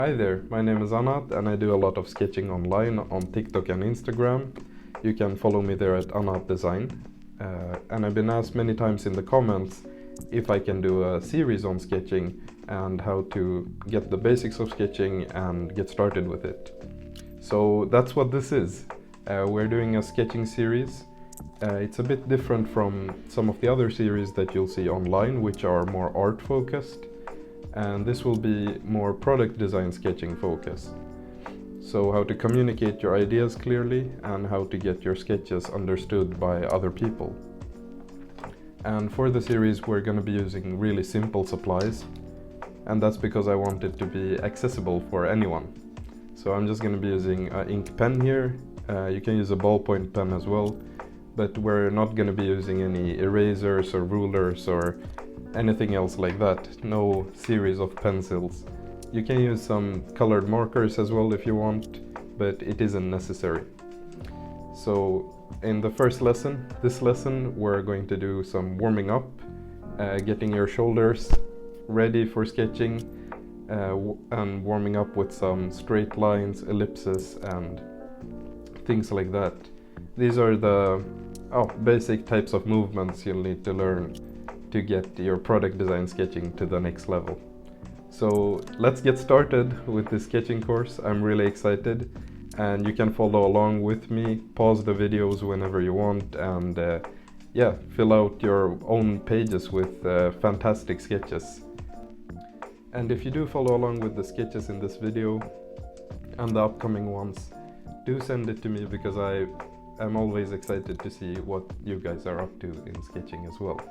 Hi there, my name is Arronte and I do a lot of sketching online on TikTok and Instagram. You can follow me there at Arronte Design. And I've been asked many times in the comments if I can do a series on sketching and how to get the basics of sketching and get started with it. So that's what this is. We're doing a sketching series. It's a bit different from some of the other series that you'll see online, which are more art focused. And this will be more product design sketching focused. So how to communicate your ideas clearly and how to get your sketches understood by other people. And for the series we're going to be using really simple supplies, and that's because I want it to be accessible for anyone. So I'm just going to be using an ink pen here. You can use a ballpoint pen as well, but we're not going to be using any erasers or rulers or anything else like that. No series of pencils. You can use some colored markers as well if you want, but it isn't necessary. So in the first lesson, this lesson, we're going to do some warming up, getting your shoulders ready for sketching, and warming up with some straight lines, ellipses, and things like that. These are the basic types of movements you'll need to learn to get your product design sketching to the next level. So let's get started with this sketching course. I'm really excited, and you can follow along with me, pause the videos whenever you want, and fill out your own pages with fantastic sketches. And if you do follow along with the sketches in this video and the upcoming ones, do send it to me, because I'm always excited to see what you guys are up to in sketching as well.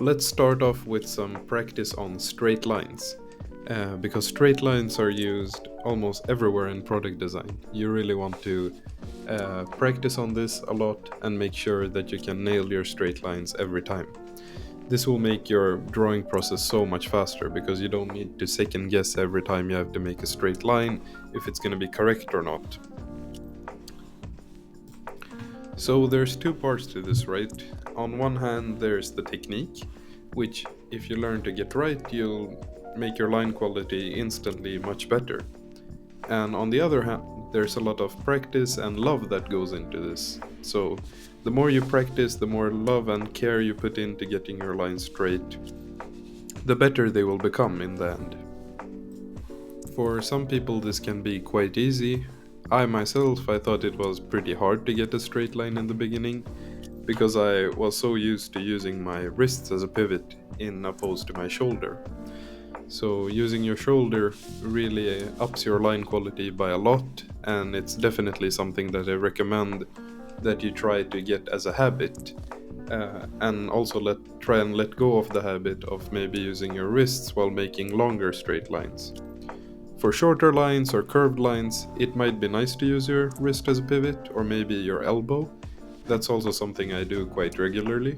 Let's start off with some practice on straight lines, because straight lines are used almost everywhere in product design. You really want to practice on this a lot and make sure that you can nail your straight lines every time. This will make your drawing process so much faster, because you don't need to second guess every time you have to make a straight line if it's going to be correct or not. So there's two parts to this, right? On one hand, there's the technique, which if you learn to get right, you'll make your line quality instantly much better. And on the other hand, there's a lot of practice and love that goes into this. So the more you practice, the more love and care you put into getting your lines straight, the better they will become in the end. For some people this can be quite easy. I thought it was pretty hard to get a straight line in the beginning, because I was so used to using my wrists as a pivot in opposed to my shoulder. So using your shoulder really ups your line quality by a lot, and it's definitely something that I recommend that you try to get as a habit, and also try and let go of the habit of maybe using your wrists while making longer straight lines. For shorter lines or curved lines, it might be nice to use your wrist as a pivot, or maybe your elbow. That's also something I do quite regularly.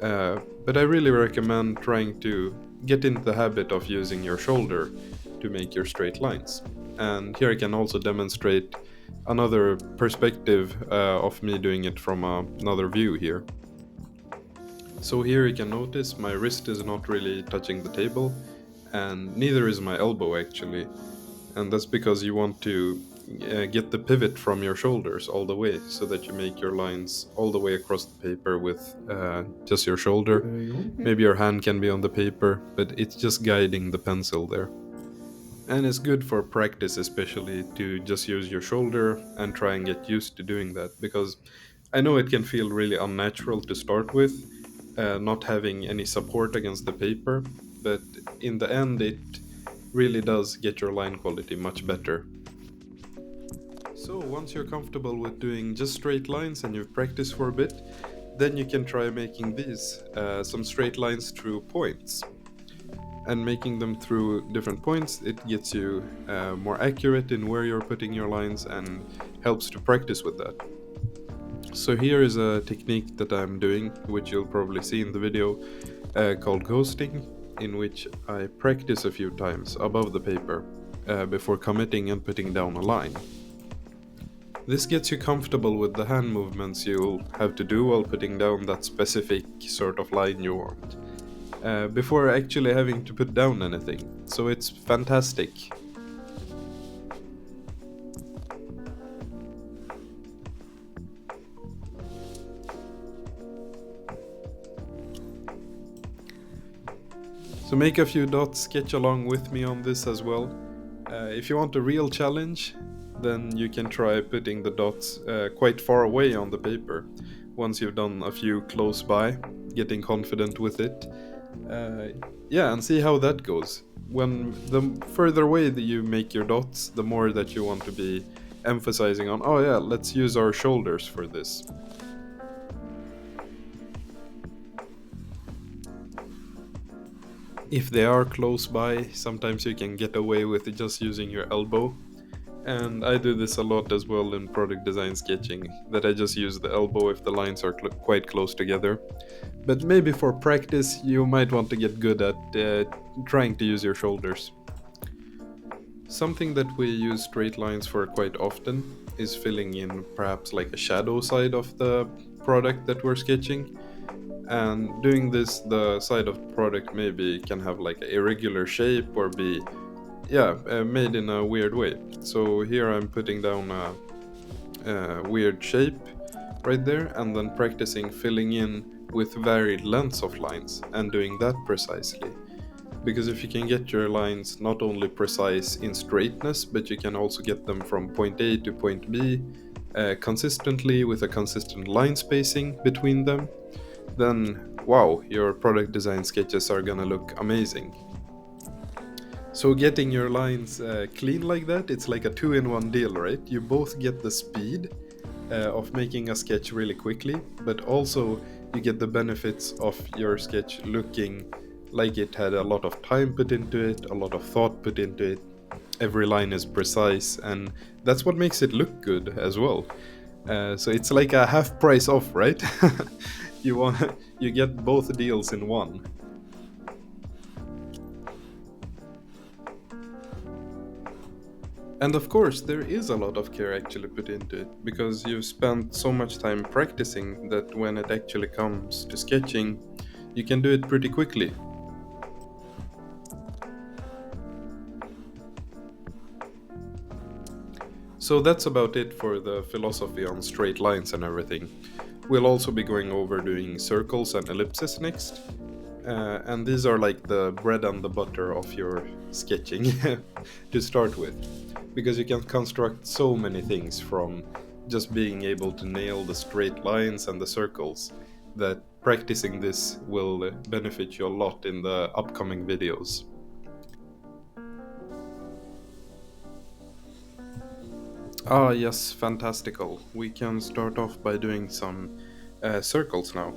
But I really recommend trying to get into the habit of using your shoulder to make your straight lines. And here I can also demonstrate another perspective of me doing it from another view here. So here you can notice my wrist is not really touching the table, and neither is my elbow actually. And that's because you want to get the pivot from your shoulders all the way, so that you make your lines all the way across the paper with just your shoulder. Maybe your hand can be on the paper, but it's just guiding the pencil there. And it's good for practice, especially, to just use your shoulder and try and get used to doing that, because I know it can feel really unnatural to start with, not having any support against the paper, but in the end it really does get your line quality much better. So once you're comfortable with doing just straight lines and you've practiced for a bit, then you can try making these, some straight lines through points. And making them through different points, it gets you more accurate in where you're putting your lines and helps to practice with that. So here is a technique that I'm doing, which you'll probably see in the video, called ghosting, in which I practice a few times above the paper before committing and putting down a line. This gets you comfortable with the hand movements you'll have to do while putting down that specific sort of line you want, before actually having to put down anything. So it's fantastic. So make a few dots, sketch along with me on this as well. If you want a real challenge, then you can try putting the dots quite far away on the paper. Once you've done a few close by, getting confident with it. Yeah, and see how that goes. When the further away that you make your dots, the more that you want to be emphasizing on, oh yeah, let's use our shoulders for this. If they are close by, sometimes you can get away with just using your elbow. And I do this a lot as well in product design sketching, that I just use the elbow if the lines are quite close together. But maybe for practice, you might want to get good at trying to use your shoulders. Something that we use straight lines for quite often is filling in perhaps like a shadow side of the product that we're sketching. And doing this, the side of the product maybe can have like an irregular shape or be made in a weird way. So here I'm putting down a weird shape right there, and then practicing filling in with varied lengths of lines and doing that precisely. Because if you can get your lines not only precise in straightness, but you can also get them from point A to point B consistently with a consistent line spacing between them, then wow, your product design sketches are gonna look amazing. So getting your lines clean like that, it's like a two-in-one deal, right? You both get the speed of making a sketch really quickly, but also you get the benefits of your sketch looking like it had a lot of time put into it, a lot of thought put into it. Every line is precise, and that's what makes it look good as well. So it's like a half price off, right? You get both deals in one. And of course, there is a lot of care actually put into it, because you've spent so much time practicing that when it actually comes to sketching, you can do it pretty quickly. So that's about it for the philosophy on straight lines and everything. We'll also be going over doing circles and ellipses next. And these are like the bread and the butter of your sketching to start with. Because you can construct so many things from just being able to nail the straight lines and the circles, that practicing this will benefit you a lot in the upcoming videos. Ah yes, fantastical. We can start off by doing some circles now.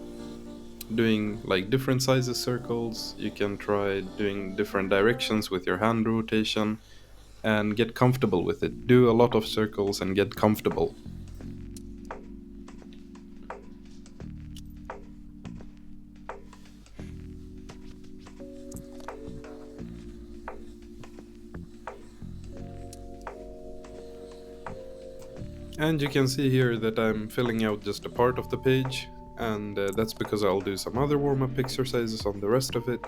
Doing like different sizes circles, you can try doing different directions with your hand rotation, and get comfortable with it. Do a lot of circles and get comfortable. And you can see here that I'm filling out just a part of the page, and that's because I'll do some other warm-up exercises on the rest of it.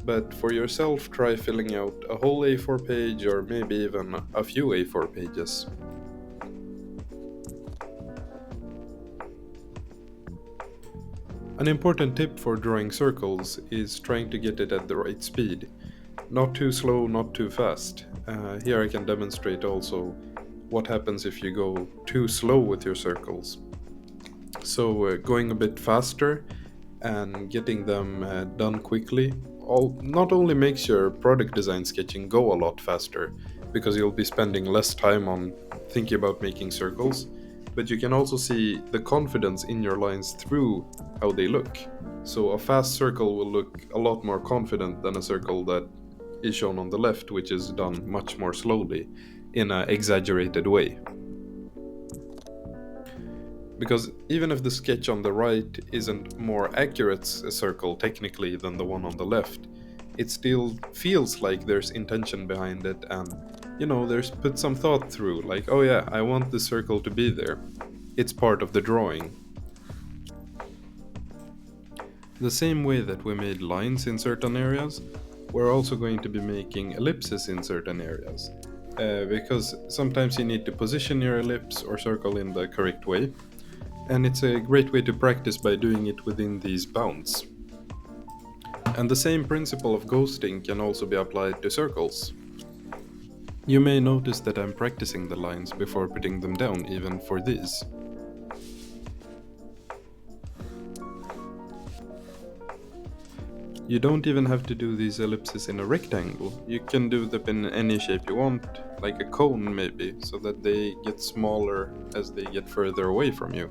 But for yourself, try filling out a whole A4 page, or maybe even a few A4 pages. An important tip for drawing circles is trying to get it at the right speed. Not too slow, not too fast. Here I can demonstrate also what happens if you go too slow with your circles. So going a bit faster and getting them done quickly not only makes your product design sketching go a lot faster, because you'll be spending less time on thinking about making circles, but you can also see the confidence in your lines through how they look. So a fast circle will look a lot more confident than a circle that is shown on the left, which is done much more slowly in an exaggerated way. Because even if the sketch on the right isn't more accurate a circle technically than the one on the left, it still feels like there's intention behind it, and there's put some thought through, like, oh yeah, I want the circle to be there. It's part of the drawing. The same way that we made lines in certain areas, we're also going to be making ellipses in certain areas. Because sometimes you need to position your ellipse or circle in the correct way, and it's a great way to practice by doing it within these bounds. And the same principle of ghosting can also be applied to circles. You may notice that I'm practicing the lines before putting them down, even for these. You don't even have to do these ellipses in a rectangle. You can do them in any shape you want, like a cone maybe, so that they get smaller as they get further away from you.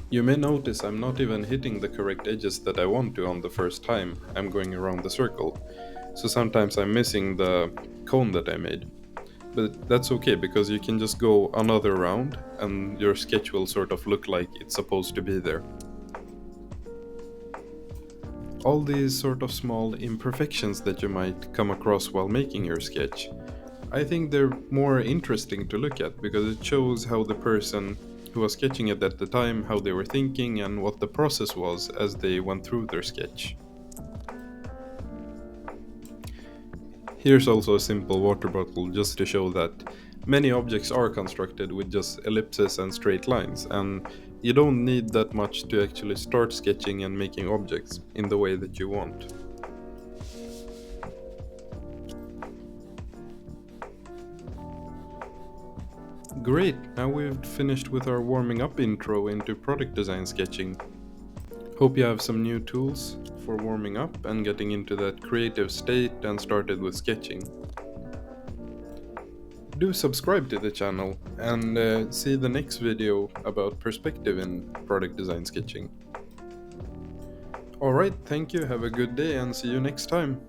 You may notice I'm not even hitting the correct edges that I want to on the first time I'm going around the circle, so sometimes I'm missing the cone that I made. But that's okay, because you can just go another round and your sketch will sort of look like it's supposed to be there. All these sort of small imperfections that you might come across while making your sketch, I think they're more interesting to look at because it shows how the person who was sketching it at the time, how they were thinking and what the process was as they went through their sketch. Here's also a simple water bottle just to show that many objects are constructed with just ellipses and straight lines, and you don't need that much to actually start sketching and making objects in the way that you want. Great, now we've finished with our warming up intro into product design sketching. Hope you have some new tools for warming up and getting into that creative state and started with sketching. Do subscribe to the channel and see the next video about perspective in product design sketching. Alright, thank you, have a good day and see you next time.